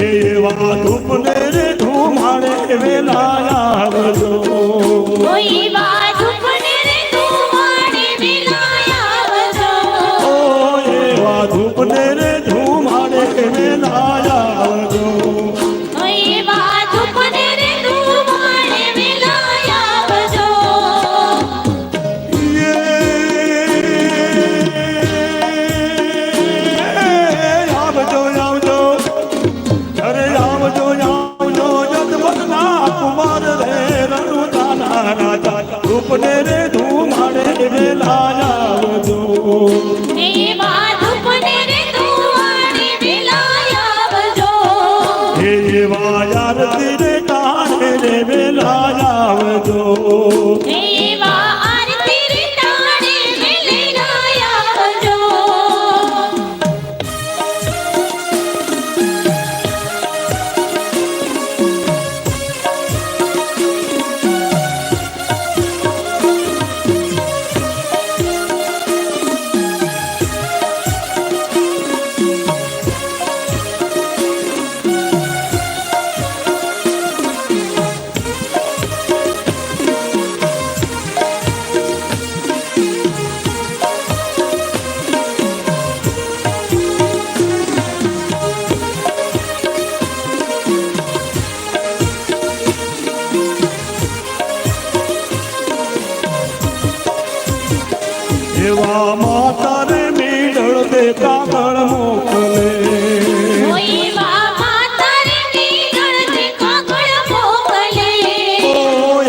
એવા ધૂપને રે ધુમાડે વેલા આવજો એવા ધૂપને રે ધુમાડે વેલા આવજો એવા ધૂપને રે ધુમાડે વેલા આવજો એવા ધૂપને રે ધુમાડે વેલા આવજો આવજો આવજો અરે આવજો આવજો જગમગના કુમાર રે રણુદાના રાજા ધૂપને રે ધુમાડે વેલા આવજો એવા ધૂપને રે ધુમાડે વેલા આવજો એવા આરતી રે ટાણે રે વેલા આવજો એવા આરતી રે ટાણે વેલા આવજો એવા માતા રે મીડળ દે કાગળ મોકલે એવા માતા રે મીડળ દે કાગળ મોકલે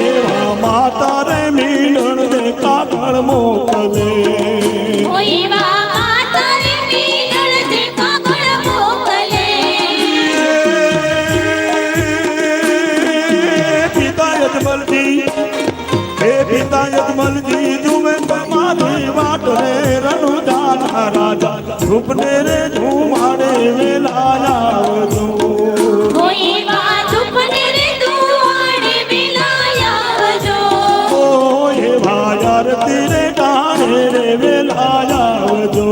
એવા માતા રે મીડળ દે કાગળ મોકલે એવા માતા રે મીડળ દે કાગળ મોકલે પિતા યજમલજી હે પિતા યજમલજી જુમે તમારી વાટ રે રણુદાના રાજા ધૂપને રે ધુમાડે વેલા આવજો એવા ધૂપને રે ધુમાડે વેલા આવજો એવા આરતી રે ટાણે રે વેલા આવજો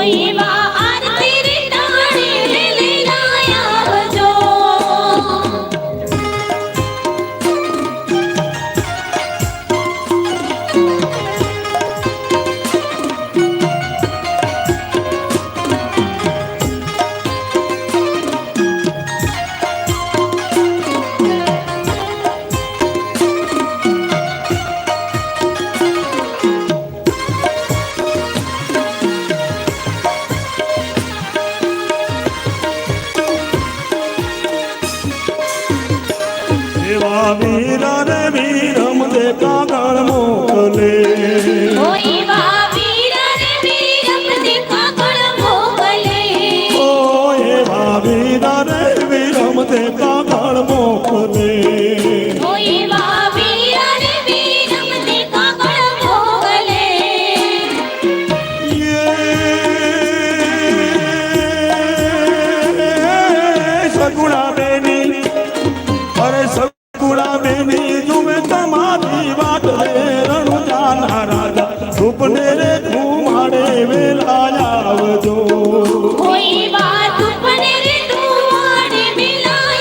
એવા આરતી રે ટાણે વેલા આવજો એવા વીરા રે વીરમ દે કાગળ મોકલે એવા વીર રે વીરમ દે કાગળ મોકલે એવા વીરા રે વીરમ દે કાગળ મોકલે એવા વીર રે વીરમ દે કાગળ મોકલે સગુણા બેની અરે સગુણા બેની જુમે તમારી વાટ રે રણુદાના રાજા ધૂપને રે ધુમાડે વેલા આવજો એવા ધૂપને રે ધુમાડે વેલા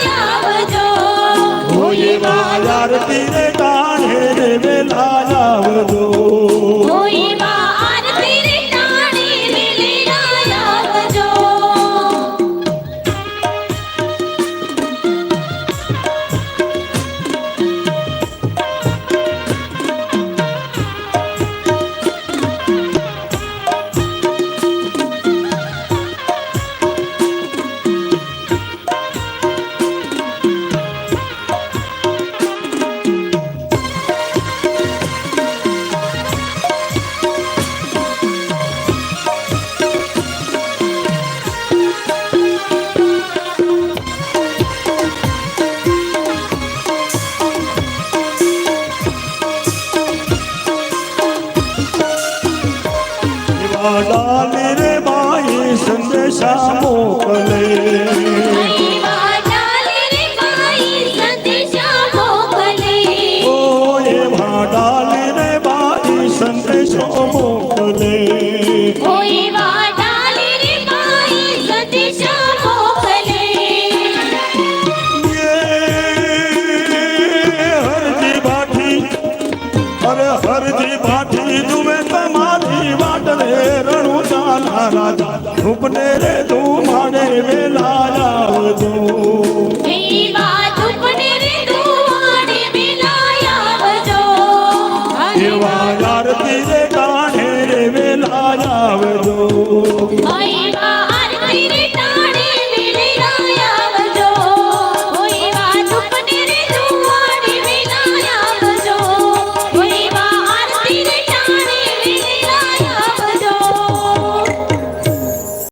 વેલાના રાજા રૂપને રે તું માડે વેલા